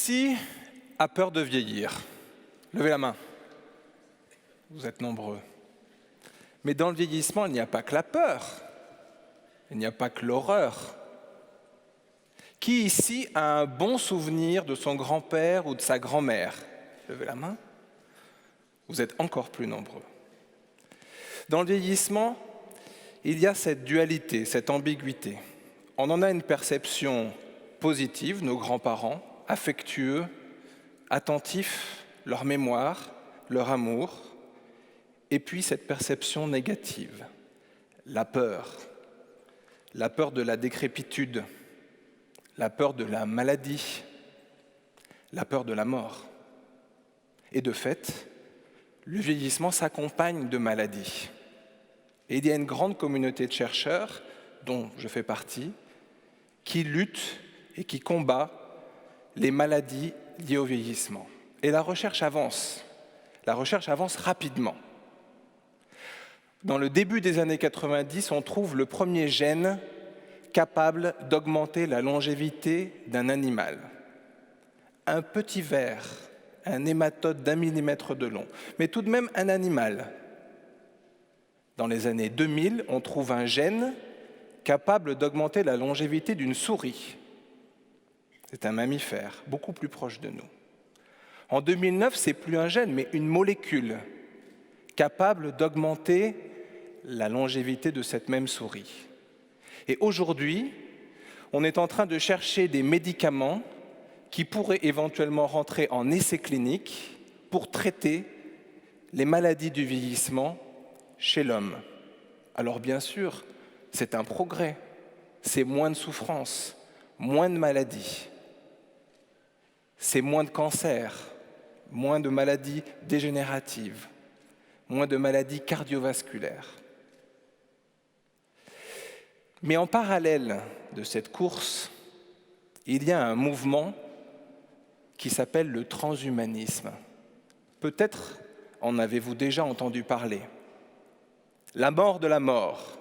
ici a peur de vieillir? Levez la main. Vous êtes nombreux. Mais dans le vieillissement, il n'y a pas que la peur. Il n'y a pas que l'horreur. Qui ici a un bon souvenir de son grand-père ou de sa grand-mère? Levez la main. Vous êtes encore plus nombreux. Dans le vieillissement, il y a cette dualité, cette ambiguïté. On en a une perception positive, nos grands-parents, affectueux, attentifs, leur mémoire, leur amour, et puis cette perception négative, la peur de la décrépitude, la peur de la maladie, la peur de la mort. Et de fait, le vieillissement s'accompagne de maladies. Et il y a une grande communauté de chercheurs, dont je fais partie, qui luttent et qui combattent les maladies liées au vieillissement. Et la recherche avance rapidement. Dans le début des années 90, on trouve le premier gène capable d'augmenter la longévité d'un animal. Un petit ver, un hématode d'1 millimètre de long, mais tout de même un animal. Dans les années 2000, on trouve un gène capable d'augmenter la longévité d'une souris. C'est un mammifère, beaucoup plus proche de nous. En 2009, ce n'est plus un gène, mais une molécule capable d'augmenter la longévité de cette même souris. Et aujourd'hui, on est en train de chercher des médicaments qui pourraient éventuellement rentrer en essai clinique pour traiter les maladies du vieillissement chez l'homme. Alors bien sûr, c'est un progrès, c'est moins de souffrance, moins de maladies, c'est moins de cancers, moins de maladies dégénératives, moins de maladies cardiovasculaires. Mais en parallèle de cette course, il y a un mouvement qui s'appelle le transhumanisme. Peut-être en avez-vous déjà entendu parler. La mort de la mort,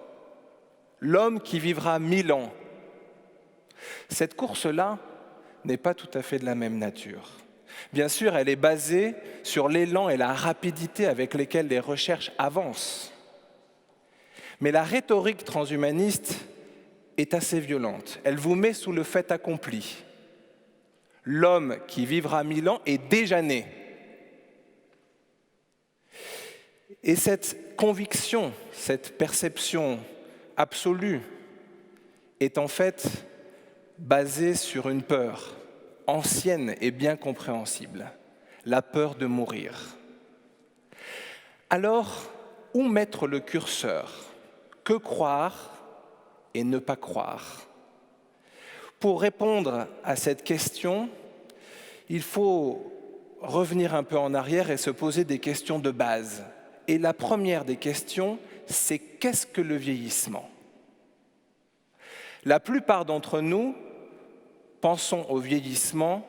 l'homme qui vivra 1000 ans. Cette course-là n'est pas tout à fait de la même nature. Bien sûr, elle est basée sur l'élan et la rapidité avec lesquels les recherches avancent. Mais la rhétorique transhumaniste est assez violente. Elle vous met sous le fait accompli. L'homme qui vivra 1000 ans est déjà né. Et cette conviction, cette perception absolue est en fait basée sur une peur ancienne et bien compréhensible, la peur de mourir. Alors, où mettre le curseur? Que croire et ne pas croire? Pour répondre à cette question, il faut revenir un peu en arrière et se poser des questions de base. Et la première des questions, c'est qu'est-ce que le vieillissement? La plupart d'entre nous pensons au vieillissement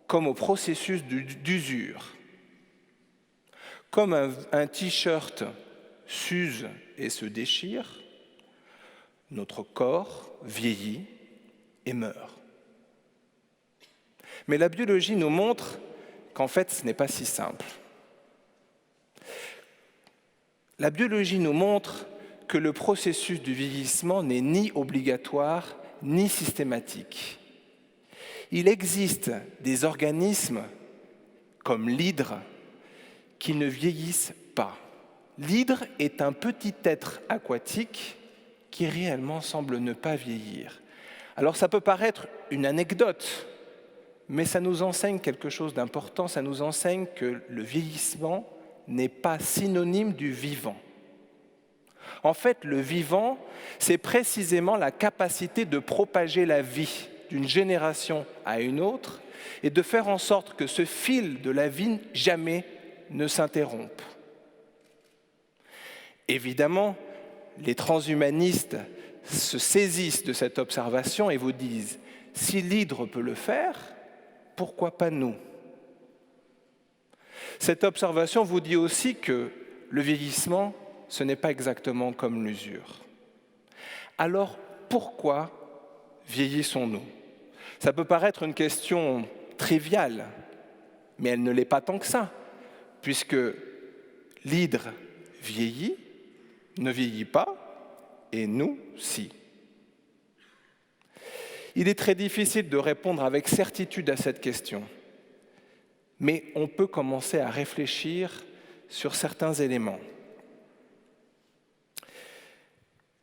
comme au processus d'usure. Comme un t-shirt s'use et se déchire, notre corps vieillit et meurt. Mais la biologie nous montre qu'en fait, ce n'est pas si simple. La biologie nous montre que le processus du vieillissement n'est ni obligatoire ni systématique. Il existe des organismes comme l'hydre qui ne vieillissent pas. L'hydre est un petit être aquatique qui réellement semble ne pas vieillir. Alors ça peut paraître une anecdote, mais ça nous enseigne quelque chose d'important, ça nous enseigne que le vieillissement n'est pas synonyme du vivant. En fait, le vivant, c'est précisément la capacité de propager la vie d'une génération à une autre et de faire en sorte que ce fil de la vie jamais ne s'interrompe. Évidemment, les transhumanistes se saisissent de cette observation et vous disent « si l'hydre peut le faire, pourquoi pas nous ?» Cette observation vous dit aussi que le vieillissement, ce n'est pas exactement comme l'usure. Alors, pourquoi vieillissons-nous? Ça peut paraître une question triviale, mais elle ne l'est pas tant que ça, puisque l'hydre vieillit, ne vieillit pas, et nous, si. Il est très difficile de répondre avec certitude à cette question, mais on peut commencer à réfléchir sur certains éléments.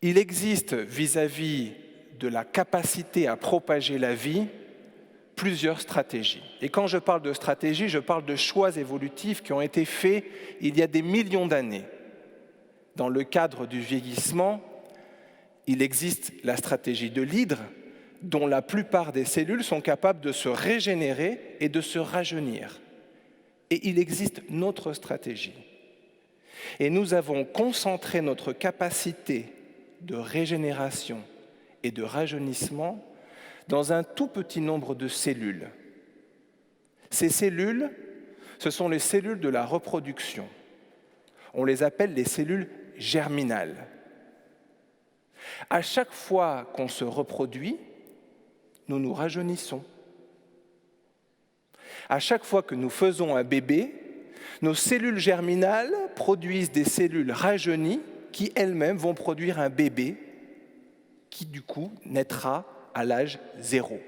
Il existe vis-à-vis de la capacité à propager la vie plusieurs stratégies. Et quand je parle de stratégie, je parle de choix évolutifs qui ont été faits il y a des millions d'années. Dans le cadre du vieillissement, il existe la stratégie de l'hydre, dont la plupart des cellules sont capables de se régénérer et de se rajeunir. Et il existe notre stratégie. Et nous avons concentré notre capacité de régénération et de rajeunissement dans un tout petit nombre de cellules. Ces cellules, ce sont les cellules de la reproduction. On les appelle les cellules germinales. À chaque fois qu'on se reproduit, nous nous rajeunissons. À chaque fois que nous faisons un bébé, nos cellules germinales produisent des cellules rajeunies qui elles-mêmes vont produire un bébé qui, du coup, naîtra à l'âge 0.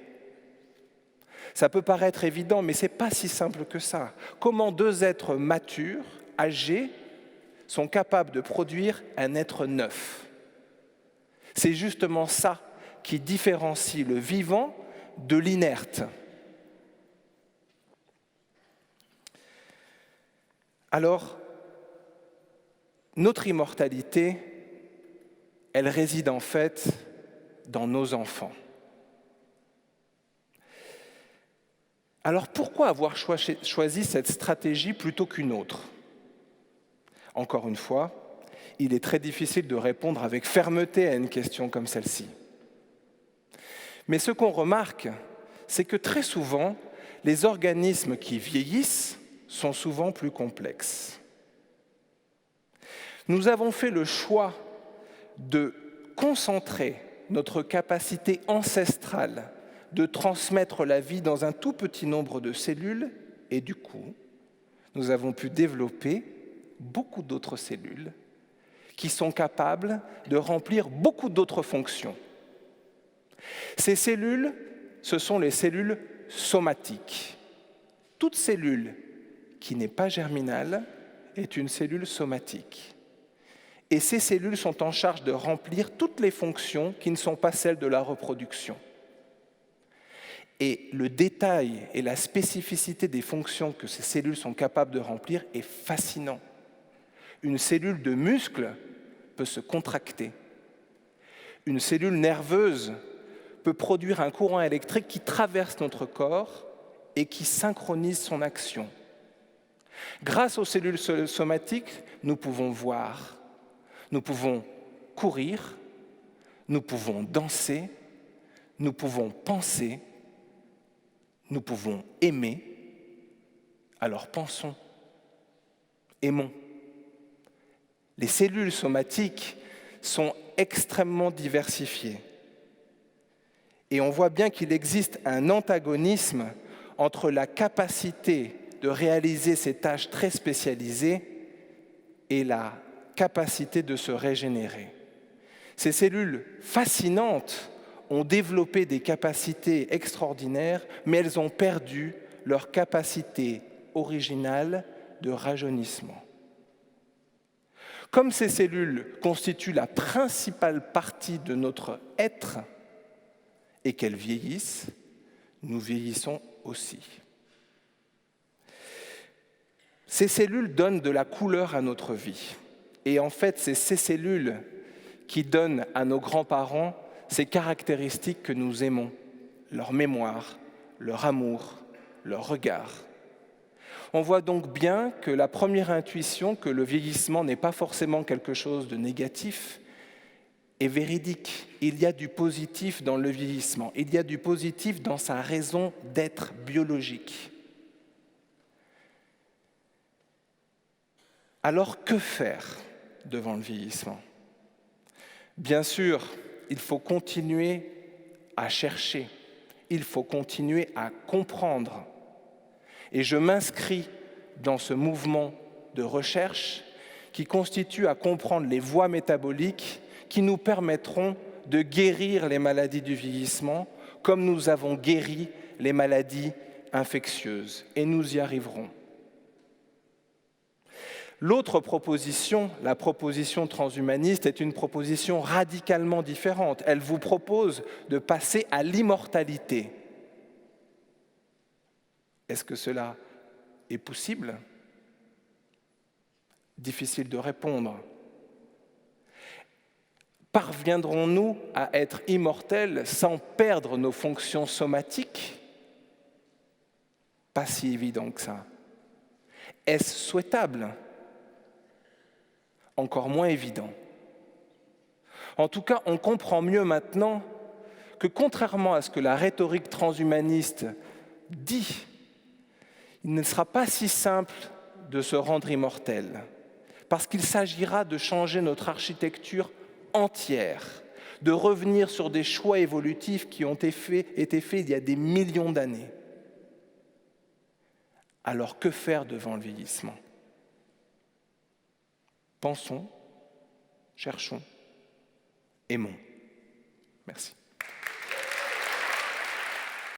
Ça peut paraître évident, mais ce n'est pas si simple que ça. Comment deux êtres matures, âgés, sont capables de produire un être neuf? C'est justement ça qui différencie le vivant de l'inerte. Alors, notre immortalité, elle réside en fait dans nos enfants. Alors pourquoi avoir choisi cette stratégie plutôt qu'une autre? Encore une fois, il est très difficile de répondre avec fermeté à une question comme celle-ci. Mais ce qu'on remarque, c'est que très souvent, les organismes qui vieillissent sont souvent plus complexes. Nous avons fait le choix de concentrer notre capacité ancestrale de transmettre la vie dans un tout petit nombre de cellules et du coup, nous avons pu développer beaucoup d'autres cellules qui sont capables de remplir beaucoup d'autres fonctions. Ces cellules, ce sont les cellules somatiques. Toute cellule qui n'est pas germinale est une cellule somatique. Et ces cellules sont en charge de remplir toutes les fonctions qui ne sont pas celles de la reproduction. Et le détail et la spécificité des fonctions que ces cellules sont capables de remplir est fascinant. Une cellule de muscle peut se contracter. Une cellule nerveuse peut produire un courant électrique qui traverse notre corps et qui synchronise son action. Grâce aux cellules somatiques, nous pouvons voir, nous pouvons courir, nous pouvons danser, nous pouvons penser, nous pouvons aimer. Alors pensons, aimons. Les cellules somatiques sont extrêmement diversifiées. Et on voit bien qu'il existe un antagonisme entre la capacité de réaliser ces tâches très spécialisées et la capacité de se régénérer. Ces cellules fascinantes ont développé des capacités extraordinaires, mais elles ont perdu leur capacité originale de rajeunissement. Comme ces cellules constituent la principale partie de notre être et qu'elles vieillissent, nous vieillissons aussi. Ces cellules donnent de la couleur à notre vie. Et en fait, c'est ces cellules qui donnent à nos grands-parents ces caractéristiques que nous aimons, leur mémoire, leur amour, leur regard. On voit donc bien que la première intuition, que le vieillissement n'est pas forcément quelque chose de négatif, est véridique. Il y a du positif dans le vieillissement, il y a du positif dans sa raison d'être biologique. Alors que faire devant le vieillissement? Bien sûr, il faut continuer à chercher, il faut continuer à comprendre Et je m'inscris dans ce mouvement de recherche qui constitue à comprendre les voies métaboliques qui nous permettront de guérir les maladies du vieillissement comme nous avons guéri les maladies infectieuses. Et nous y arriverons. L'autre proposition, la proposition transhumaniste, est une proposition radicalement différente. Elle vous propose de passer à l'immortalité. Est-ce que cela est possible ? Difficile de répondre. Parviendrons-nous à être immortels sans perdre nos fonctions somatiques ? Pas si évident que ça. Est-ce souhaitable ? Encore moins évident. En tout cas, on comprend mieux maintenant que contrairement à ce que la rhétorique transhumaniste dit, il ne sera pas si simple de se rendre immortel, parce qu'il s'agira de changer notre architecture entière, de revenir sur des choix évolutifs qui ont été faits il y a des millions d'années. Alors que faire devant le vieillissement ? Pensons, cherchons, aimons. Merci.